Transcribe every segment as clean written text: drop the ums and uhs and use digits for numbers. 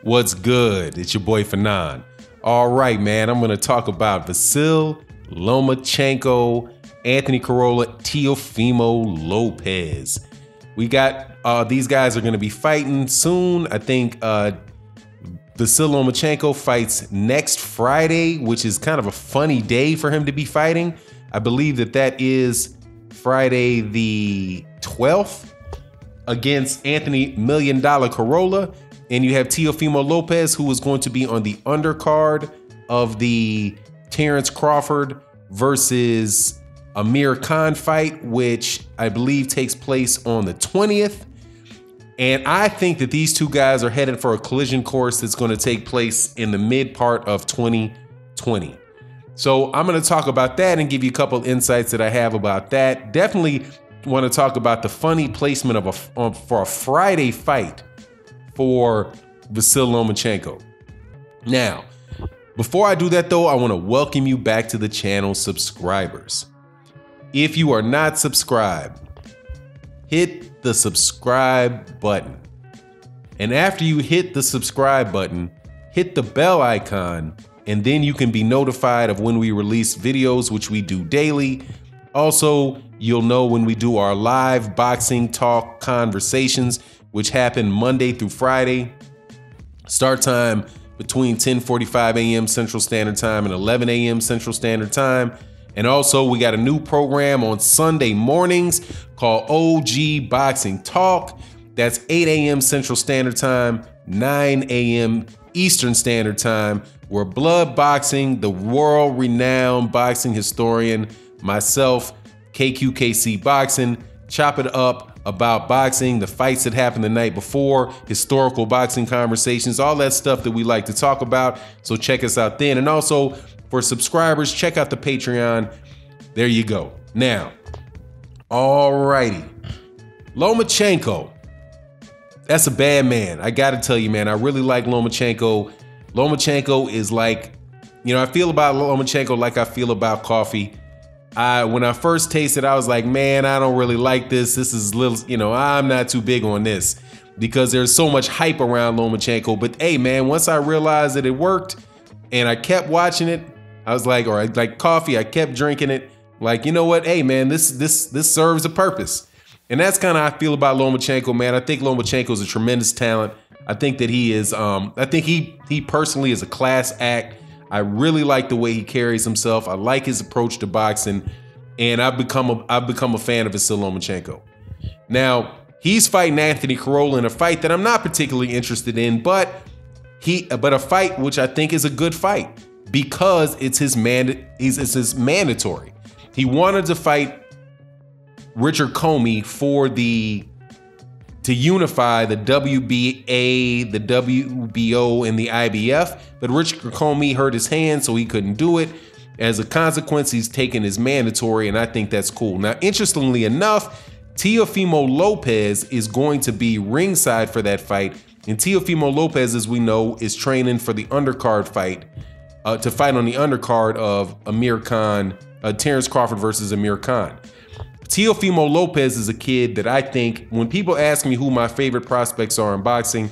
What's good? It's your boy Fanon. All right, man, I'm going to talk about Vasyl, Lomachenko, Anthony Corolla, Teofimo Lopez. We got these guys are going to be fighting soon. I think Vasyl Lomachenko fights next Friday, which is kind of a funny day for him to be fighting. I believe that is Friday the 12th against Anthony $1 Million Corolla. And you have Teofimo Lopez, who is going to be on the undercard of the Terrence Crawford versus Amir Khan fight, which I believe takes place on the 20th. And I think that these two guys are headed for a collision course that's going to take place in the mid part of 2020. So I'm going to talk about that and give you a couple insights that I have about that. Definitely want to talk about the funny placement for a Friday fight for Vasyl Lomachenko. Now, before I do that though, I want to welcome you back to the channel, subscribers. If you are not subscribed, hit the subscribe button. And after you hit the subscribe button, hit the bell icon, and then you can be notified of when we release videos, which we do daily. Also, you'll know when we do our live boxing talk conversations, which happen Monday through Friday. Start time between 10:45 a.m. Central Standard Time and 11 a.m. Central Standard Time. And also, we got a new program on Sunday mornings called OG Boxing Talk. That's 8 a.m. Central Standard Time, 9 a.m. Eastern Standard Time, where Blood Boxing, the world-renowned boxing historian, myself, KQKC Boxing, chop it up about boxing, the fights that happened the night before, historical boxing conversations, all that stuff that we like to talk about. So check us out then. And also for subscribers, check out the Patreon. There you go. Now, alrighty. Lomachenko. That's a bad man. I got to tell you, man, I really like Lomachenko. Lomachenko is like, I feel about Lomachenko like I feel about coffee. When I first tasted, I was like, man, I don't really like this. This is little, I'm not too big on this because there's so much hype around Lomachenko. But hey, man, once I realized that it worked and I kept watching it, I was like, or like coffee, I kept drinking it. Like, you know what? Hey, man, this serves a purpose. And that's kind of how I feel about Lomachenko, man. I think Lomachenko is a tremendous talent. I think that he is, I think he personally is a class act. I really like the way he carries himself. I like his approach to boxing, and I've become a fan of Vasyl Lomachenko. Now, he's fighting Anthony Corolla in a fight that I'm not particularly interested in, but a fight which I think is a good fight because it's his mandatory. He wanted to fight Richard Comey to unify the WBA, the WBO, and the IBF, but Richard Comey hurt his hand, so he couldn't do it. As a consequence, he's taken his mandatory, and I think that's cool. Now, interestingly enough, Teofimo Lopez is going to be ringside for that fight, and Teofimo Lopez, as we know, is training for the undercard fight, to fight on the undercard of Amir Khan, Terrence Crawford versus Amir Khan. Teofimo Lopez is a kid that I think, when people ask me who my favorite prospects are in boxing,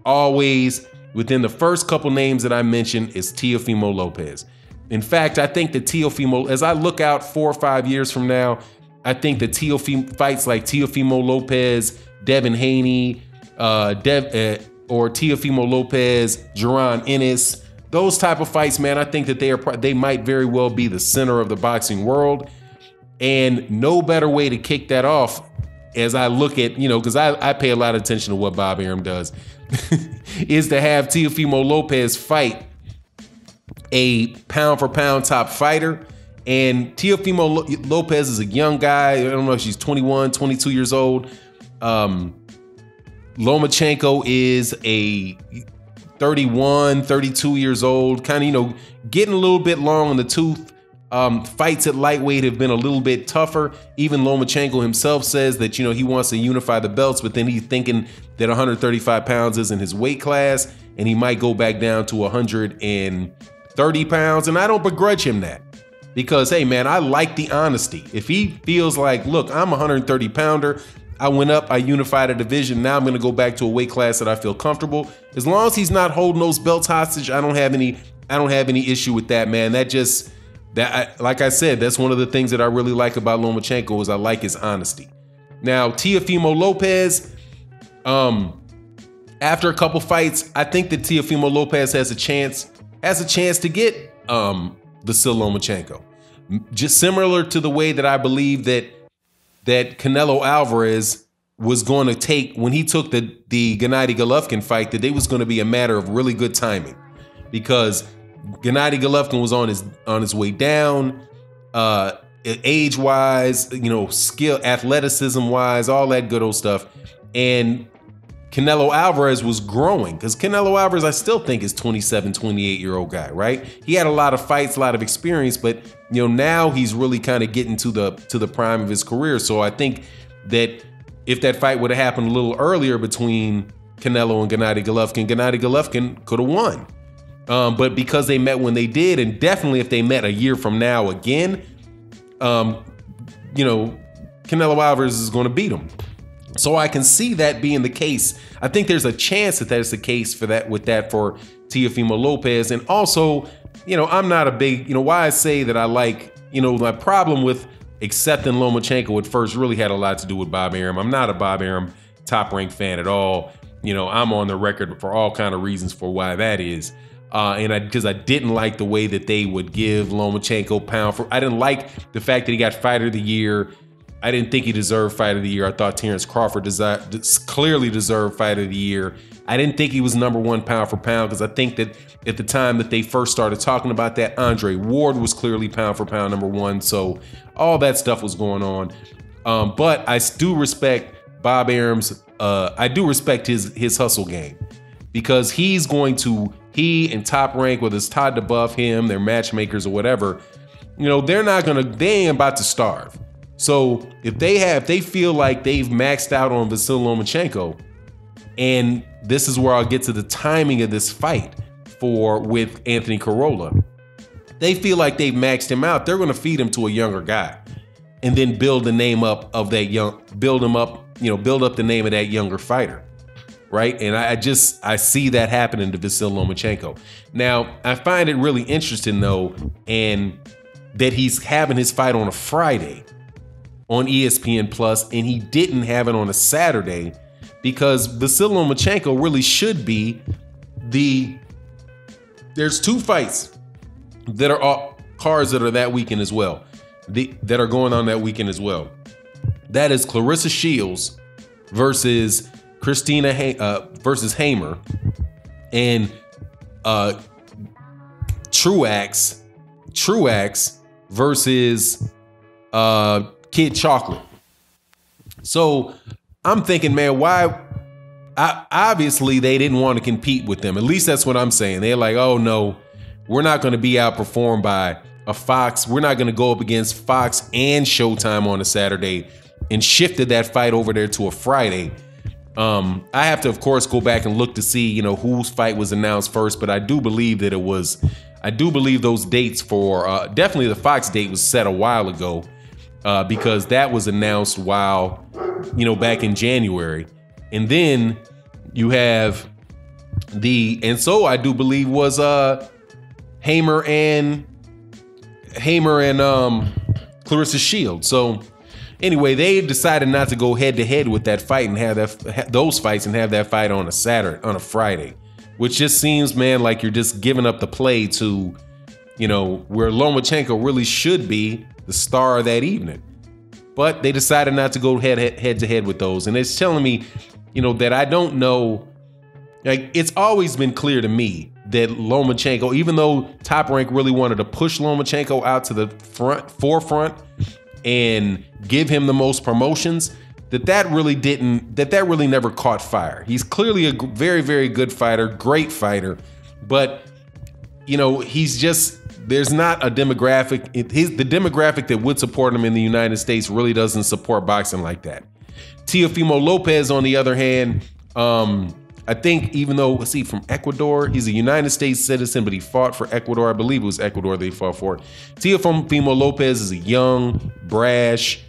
always within the first couple names that I mention is Teofimo Lopez. In fact, I think that Teofimo, as I look out 4 or 5 years from now, I think that fights like Teofimo Lopez, Devin Haney, or Teofimo Lopez, Jaron Ennis, those type of fights, man, I think that they might very well be the center of the boxing world. And no better way to kick that off, as I look at, because I pay a lot of attention to what Bob Arum does, is to have Teofimo Lopez fight a pound for pound top fighter. And Teofimo Lopez is a young guy. I don't know if she's 21, 22 years old. Lomachenko is a 31, 32 years old, kind of, getting a little bit long in the tooth. Fights at lightweight have been a little bit tougher. Even Lomachenko himself says that, he wants to unify the belts, but then he's thinking that 135 pounds isn't his weight class, and he might go back down to 130 pounds. And I don't begrudge him that because, hey, man, I like the honesty. If he feels like, look, I'm a 130 pounder, I went up, I unified a division. Now I'm going to go back to a weight class that I feel comfortable. As long as he's not holding those belts hostage, I don't have any issue with that, man. Like I said, that's one of the things that I really like about Lomachenko is I like his honesty. Now, Teofimo Lopez, after a couple fights, I think that Teofimo Lopez has a chance to get Vasyl Lomachenko. Just similar to the way that I believe that Canelo Alvarez was going to take when he took the Gennady Golovkin fight, that it was going to be a matter of really good timing, because Gennady Golovkin was on his way down, age-wise, skill, athleticism-wise, all that good old stuff. And Canelo Alvarez was growing, because Canelo Alvarez, I still think, is 27, 28-year-old guy, right? He had a lot of fights, a lot of experience, but now he's really kind of getting to the prime of his career. So I think that if that fight would have happened a little earlier between Canelo and Gennady Golovkin could have won. But because they met when they did, and definitely if they met a year from now again, Canelo Alvarez is going to beat him. So I can see that being the case. I think there's a chance that that's the case for Teofimo Lopez. And also, I'm not a big, why I say that I like, my problem with accepting Lomachenko at first really had a lot to do with Bob Arum. I'm not a Bob Arum top-ranked fan at all. I'm on the record for all kind of reasons for why that is. Because I didn't like the way that they would give Lomachenko pound for. I didn't like the fact that he got Fighter of the Year. I didn't think he deserved Fight of the Year. I thought Terrence Crawford clearly deserved Fight of the Year. I didn't think he was #1 pound for pound, because I think that at the time that they first started talking about that, Andre Ward was clearly pound for pound #1. So all that stuff was going on. But I do respect Bob Arum's. I do respect his hustle game, because he and Top Rank, whether it's Todd DeBuff, him, their matchmakers or whatever, they ain't about to starve. So if they feel like they've maxed out on Vasyl Lomachenko, and this is where I'll get to the timing of this fight with Anthony Corolla, they feel like they've maxed him out, they're going to feed him to a younger guy, and then build the name up of that build up the name of that younger fighter, right? And I see that happening to Vasyl Lomachenko. Now, I find it really interesting though, and that he's having his fight on a Friday on ESPN Plus, and he didn't have it on a Saturday, because Vasyl Lomachenko really should be there's 2 fights that are cards that are that weekend as well, that are going on that weekend as well. That is Clarissa Shields versus versus Hamer, and Truax versus Kid Chocolate. So I'm thinking, man, why? Obviously, they didn't want to compete with them. At least that's what I'm saying. They're like, oh no, we're not going to be outperformed by a Fox. We're not going to go up against Fox and Showtime on a Saturday, and shifted that fight over there to a Friday. I have to, of course, go back and look to see, whose fight was announced first, but I do believe that I do believe those dates for, definitely the Fox date was set a while ago. Because that was announced back in January. And then you have and so I do believe was Hamer and Clarissa Shields. So anyway, they decided not to go head to head with that fight and have those fights and have that fight on a Friday, which just seems, man, like you're just giving up the play to, where Lomachenko really should be the star of that evening. But they decided not to go head to head with those. And it's telling me, that I don't know. Like, it's always been clear to me that Lomachenko, even though Top Rank really wanted to push Lomachenko out to the forefront and give him the most promotions, that really never caught fire. He's clearly a very, very good fighter, great fighter, but he's just, there's not a demographic. The demographic that would support him in the United States really doesn't support boxing like that. Teofimo Lopez, on the other hand, I think, even though, from Ecuador, he's a United States citizen, but he fought for Ecuador. I believe it was Ecuador they fought for. Teofimo Lopez is a young, brash,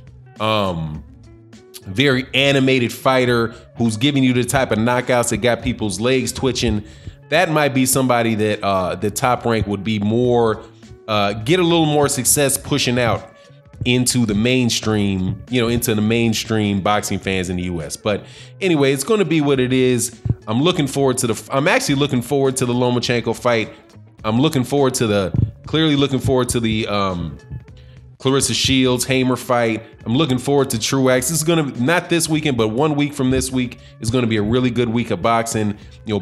very animated fighter who's giving you the type of knockouts that got people's legs twitching, that might be somebody that the Top Rank would be more, get a little more success pushing out into the mainstream, into the mainstream boxing fans in the US. But anyway, it's going to be what it is. I'm actually looking forward to the Lomachenko fight. I'm clearly looking forward to the Clarissa Shields Hamer fight. I'm looking forward to Truax. This is going to, not this weekend, but 1 week from this week is going to be a really good week of boxing.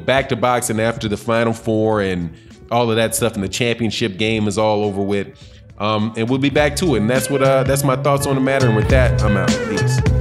Back to boxing after the Final Four and all of that stuff, and the championship game is all over with. And we'll be back to it. And that's my thoughts on the matter. And with that, I'm out. Peace.